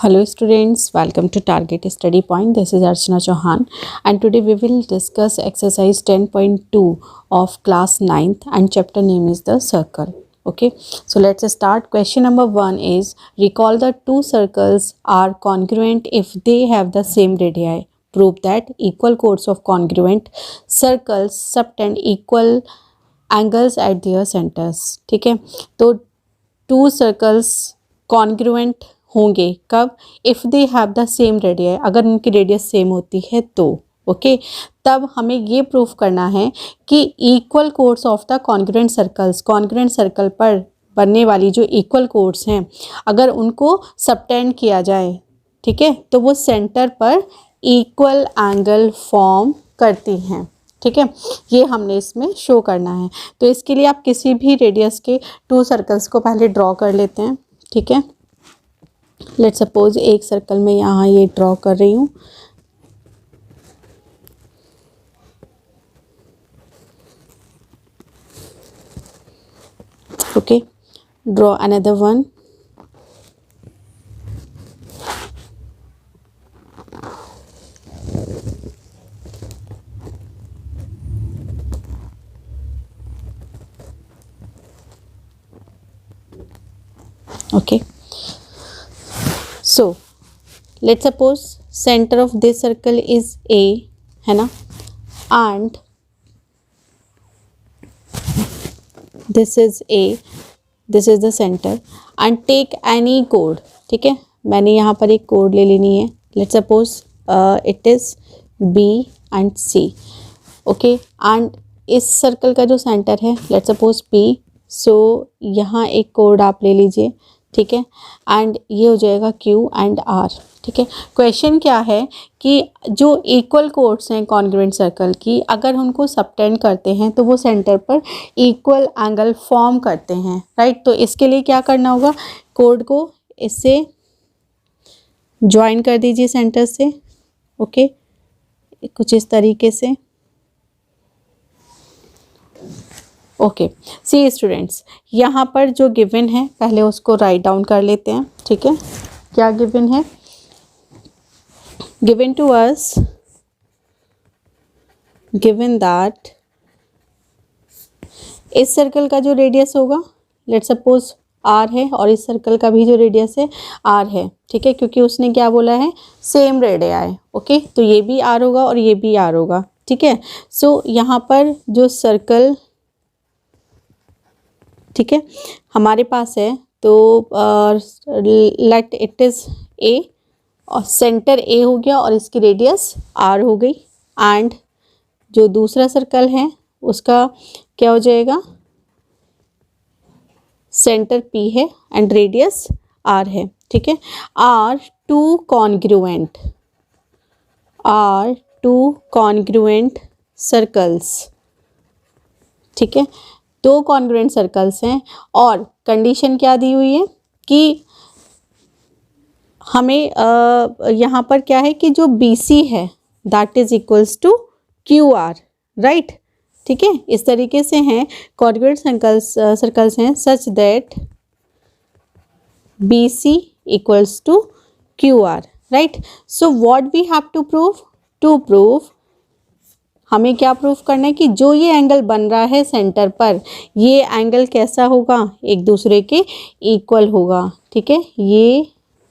Hello students, welcome to Target Study Point. This is Archana Chauhan and today we will discuss exercise 10.2 of class 9th and chapter name is the circle. Okay, so let's start. Question number 1 is recall the two circles are congruent if they have the same radii. Prove that equal chords of congruent circles subtend equal angles at their centers. ठीक है, तो to circles congruent होंगे कब? If they have the same radius, अगर उनकी radius same होती है तो ओके तब हमें ये प्रूफ करना है कि equal codes of the congruent circles, congruent circle पर बनने वाली जो इक्वल कोड्स हैं अगर उनको सबटेंड किया जाए, ठीक है, तो वो सेंटर पर इक्वल एंगल फॉर्म करती हैं। ठीक है, ये हमने इसमें शो करना है। तो इसके लिए आप किसी भी रेडियस के टू सर्कल्स को पहले ड्रॉ कर लेते हैं। ठीक है, लेट्स सपोज एक सर्कल में यहाँ ये ड्रॉ कर रही हूँ। Okay, draw another one. Okay, so let's suppose center of this circle is A, है ना, and this is A, this is the center and take any chord। ठीक है, मैंने यहाँ पर एक chord ले लेनी है। let's suppose it is B and C। okay, and इस सर्कल का जो सेंटर है let's suppose P, so यहाँ एक chord आप ले लीजिए। ठीक है, एंड ये हो जाएगा Q एंड R। ठीक है, क्वेश्चन क्या है कि जो इक्वल कोड्स हैं कॉन्ग्रुएंट सर्कल की, अगर उनको सबटेंड करते हैं तो वो सेंटर पर इक्वल एंगल फॉर्म करते हैं, राइट। तो इसके लिए क्या करना होगा, कोड को इससे ज्वाइन कर दीजिए सेंटर से। ओके, कुछ इस तरीके से। ओके, सी स्टूडेंट्स, यहाँ पर जो गिवन है पहले उसको राइट डाउन कर लेते हैं। ठीक है, क्या गिवन है? Given to us, given that इस सर्कल का जो रेडियस होगा लेट्स सपोज आर है और इस सर्कल का भी जो रेडियस है आर है। ठीक है, क्योंकि उसने क्या बोला है, सेम रेडियस। ओके, तो ये भी आर होगा और ये भी आर होगा। ठीक है, सो यहाँ पर जो सर्कल, ठीक है, हमारे पास है तो लेट इट इज़ ए और सेंटर ए हो गया और इसकी रेडियस आर हो गई। एंड जो दूसरा सर्कल है उसका क्या हो जाएगा, सेंटर पी है एंड रेडियस आर है। ठीक है, आर टू कॉन्ग्रुएंट सर्कल्स। ठीक है, दो कॉन्ग्रुएंट सर्कल्स हैं और कंडीशन क्या दी हुई है कि हमें यहाँ पर क्या है कि जो BC है that is equals to QR, right. ठीक है, इस तरीके से हैं कॉन्ग्रुएंट सर्कल्स हैं such that BC equals to QR, right. So what we have to prove, हमें क्या प्रूफ करना है कि जो ये एंगल बन रहा है सेंटर पर, ये एंगल कैसा होगा, एक दूसरे के इक्वल होगा। ठीक है, ये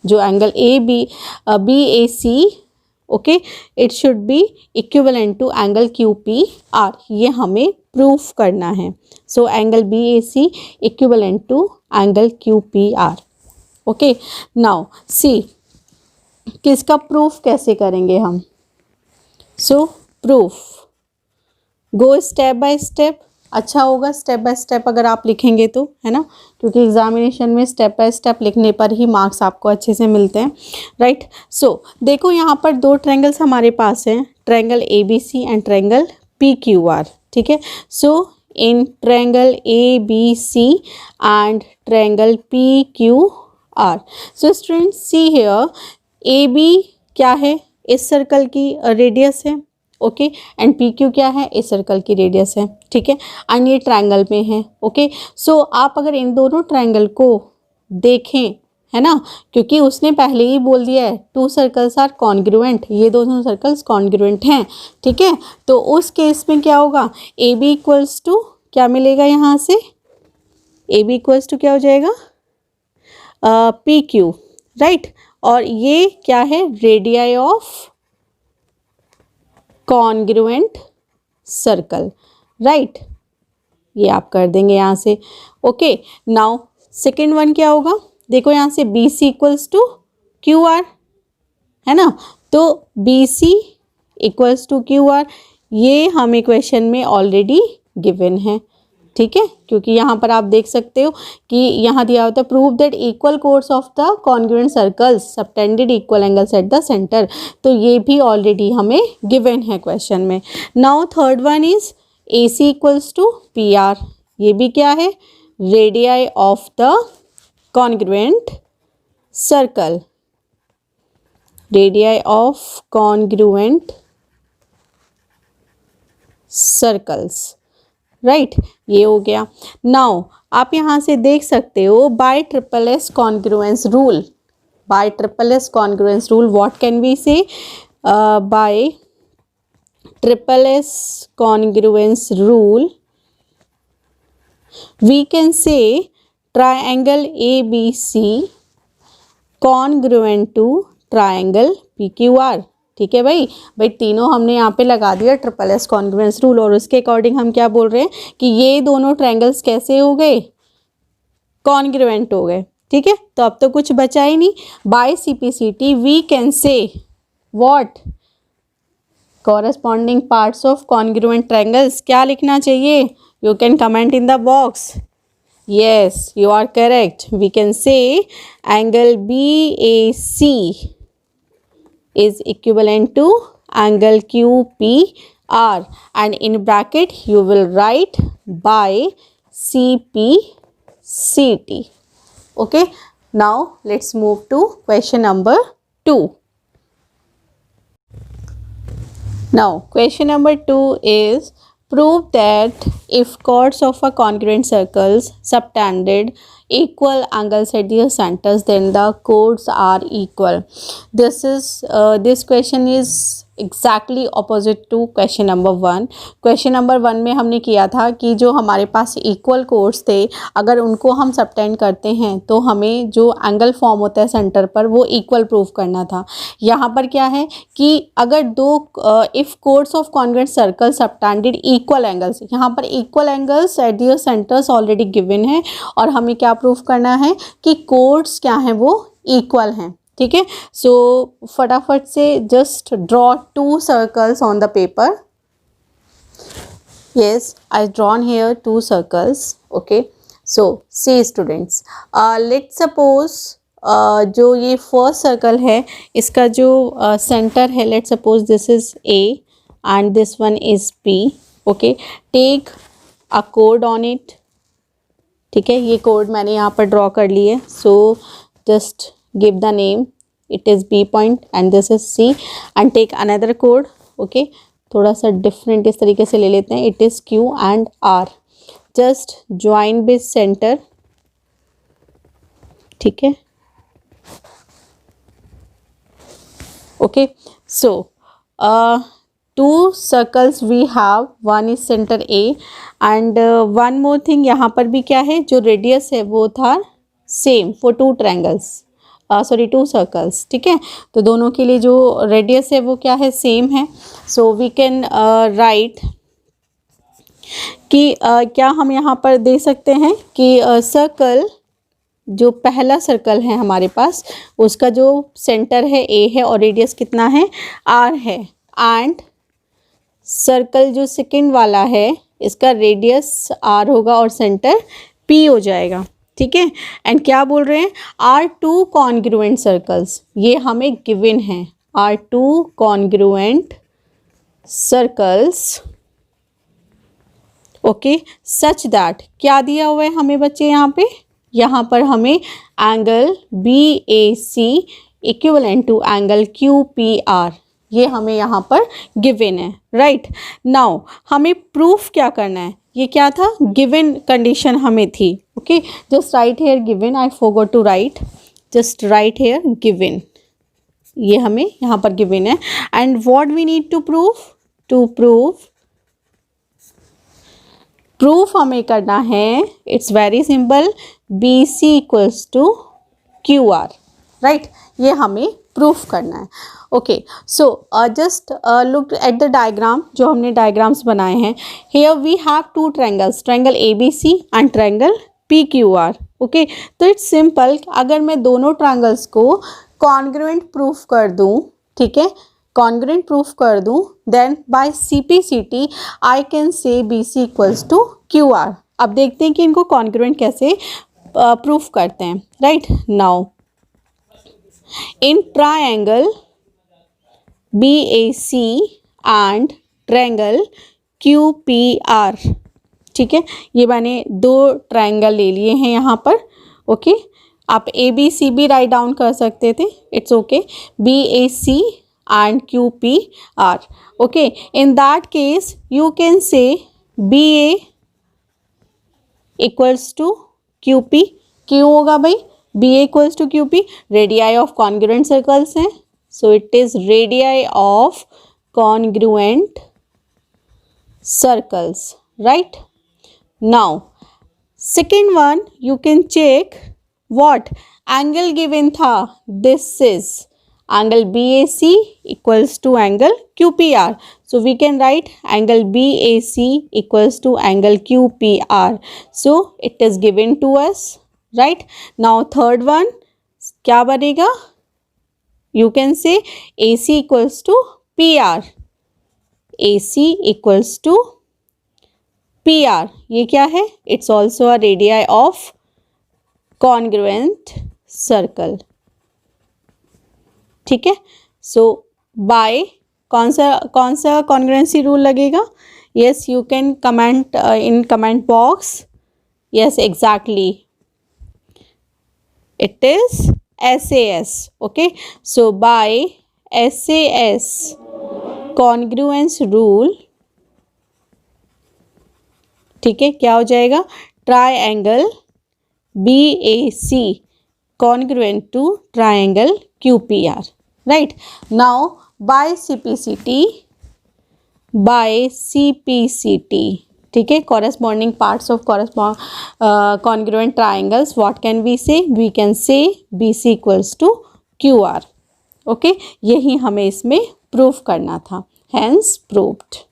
जो angle BAC, okay, it should be equivalent to angle QPR, ये हमें प्रूफ करना है। So angle BAC equivalent to angle QPR। Okay, now see किसका प्रूफ कैसे करेंगे हम। So proof go step by step, अच्छा होगा स्टेप बाय स्टेप अगर आप लिखेंगे तो, है ना, क्योंकि एग्जामिनेशन में स्टेप बाय स्टेप लिखने पर ही मार्क्स आपको अच्छे से मिलते हैं, राइट। सो देखो यहाँ पर दो ट्रायंगल्स हमारे पास हैं, triangle ABC and triangle PQR। ठीक है, so in triangle ABC and triangle PQR, so students see here, AB क्या है, इस सर्कल की रेडियस है। ओके, एंड PQ क्या है, इस सर्कल की रेडियस है। ठीक है, एंड ये ट्रायंगल में है। ओके, सो आप अगर इन दोनों ट्रायंगल को देखें, है ना, क्योंकि उसने पहले ही बोल दिया है टू सर्कल्स आर कॉन्ग्रुएंट, ये दोनों सर्कल्स कॉन्ग्रुएंट हैं, ठीक है। तो उस केस में क्या होगा, ए बी इक्वल्स टू क्या मिलेगा यहाँ से, ए बी इक्वल्स टू क्या हो जाएगा, पी क्यू, राइट। और ये क्या है, radii of congruent circle, right. ये आप कर देंगे यहाँ से, ओके। नाउ सेकेंड वन क्या होगा, देखो यहाँ से B C equals to Q R, है ना, तो B C equals to Q R, ये हमें क्वेश्चन में ऑलरेडी गिवन है, ठीक है। क्योंकि यहाँ पर आप देख सकते हो कि यहाँ दिया होता है prove that equal chords of the congruent circles subtended equal angles at the centre, तो ये भी ऑलरेडी हमें गिवन है क्वेश्चन में। Now third one is A C equals to P R, ये भी क्या है, radii of the congruent circle, radii of congruent circles, right, ये हो गया। नाउ आप यहाँ से देख सकते हो by triple S congruence rule, by triple S congruence rule what can we say, by triple S congruence rule we can say triangle ABC congruent to triangle PQR, ठीक है भाई। तीनों हमने यहाँ पे लगा दिया ट्रिपल एस कॉन्ग्रुएंस रूल, और उसके अकॉर्डिंग हम क्या बोल रहे हैं कि ये दोनों ट्रायंगल्स कैसे हो गए, कॉन्ग्रुएंट हो गए, ठीक है। तो अब तो कुछ बचा ही नहीं, by CPCT we can say what, corresponding parts of congruent triangles, क्या लिखना चाहिए, you can comment in the box, yes you are correct, we can say angle BAC is equivalent to angle QPR, and in bracket you will write by CPCT, okay। Now let's move to question number 2. Now question number 2 is prove that if chords of a congruent circles subtended equal angles at their centers, then the chords are equal. This is this question is exactly opposite to question number 1. Question number 1 में हमने किया था कि जो हमारे पास equal course थे, अगर उनको हम सबटेंड करते हैं तो हमें जो एंगल फॉर्म होता है सेंटर पर वो इक्वल प्रूव करना था। यहाँ पर क्या है कि अगर दो if chords of congruent circle subtended equal angles, यहाँ पर equal angles at their centres already given है, और हमें क्या प्रूव करना है कि कोर्ड्स क्या हैं वो इक्वल हैं, ठीक है। सो फटाफट से just draw 2 circles on the paper, yes I drawn here 2 circles, okay। so see students, let's suppose जो ये फर्स्ट सर्कल है इसका जो सेंटर है, let's suppose this is A and this one is P, okay। take a chord on it, ठीक है। ये code मैंने यहाँ पर ड्रॉ कर ली है, so just give the name, it is B point and this is C, and take another chord, okay। थोड़ा सा डिफरेंट इस तरीके से ले लेते हैं, it is Q and R, just join with center, ठीक है, okay। so 2 circles we have, one is center A and one more thing, यहाँ पर भी क्या है, जो रेडियस है वो था same for 2 triangles, sorry 2 circles, ठीक है। तो दोनों के लिए जो रेडियस है वो क्या है, सेम है। सो वी कैन राइट कि क्या हम यहाँ पर दे सकते हैं कि सर्कल जो पहला सर्कल है हमारे पास उसका जो सेंटर है A है और रेडियस कितना है R है, एंड सर्कल जो सेकंड वाला है इसका रेडियस R होगा और सेंटर P हो जाएगा, ठीक है। एंड क्या बोल रहे हैं, आर 2 कॉन्ग्रुएंट सर्कल्स, ये हमें गिवन है, are 2 congruent circles, okay, such that क्या दिया हुआ है हमें बच्चे यहाँ पर हमें angle BAC equivalent to angle QPR, ये हमें यहाँ पर गिवन है, राइट। नाउ हमें प्रूफ क्या करना है, ये क्या था, गिवन कंडीशन हमें थी, okay. Just write here given, I forgot to write, just write here given, ये हमें यहाँ पर गिवन है। And what we need to proof हमें करना है, it's very simple, BC equals to QR, right, ये हमें प्रूफ करना है। Okay, so just look at the diagram, जो हमने डायग्राम्स बनाए हैं। Here we have two triangles, triangle ABC and triangle PQR। Okay, तो इट्स सिंपल, अगर मैं दोनों ट्रायंगल्स को कॉन्ग्रुएंट प्रूफ कर दूं, ठीक है, कॉन्ग्रुएंट प्रूफ कर दूं, then by CPCT I can say BC equals to QR। अब देखते हैं कि इनको कॉन्ग्रुएंट कैसे प्रूफ करते हैं, right. Now in triangle BAC and triangle QPR, ठीक है, ये मैंने दो ट्रायंगल ले लिए हैं यहाँ पर। ओके, आप ABC भी राइट डाउन कर सकते थे, it's okay, BAC and QPR। okay, in that case you can say BA equals to QP। क्यों होगा भाई, BA equals to QP, radii of congruent circles हैं, so it is radii of congruent circles, right. Now second one you can check what angle given था, this is angle BAC equals to angle QPR. So we can write angle BAC equals to angle QPR. So it is given to us, right? Now third one क्या बनेगा? You can say AC equals to PR. AC equals to PR. ये क्या है? It's also a radii of congruent circle. ठीक है, सो by कौन सा congruency rule लगेगा? Yes, you can comment in comment box. Yes, exactly, it is SAS। Okay, so by SAS congruence rule, ठीक है, क्या हो जाएगा? Triangle BAC congruent to triangle QPR, right? Now by CPCT, ठीक है, corresponding parts of congruent triangles, what can we say? We can say BC equals to QR। Okay, यही हमें इसमें प्रूफ करना था, hence proved।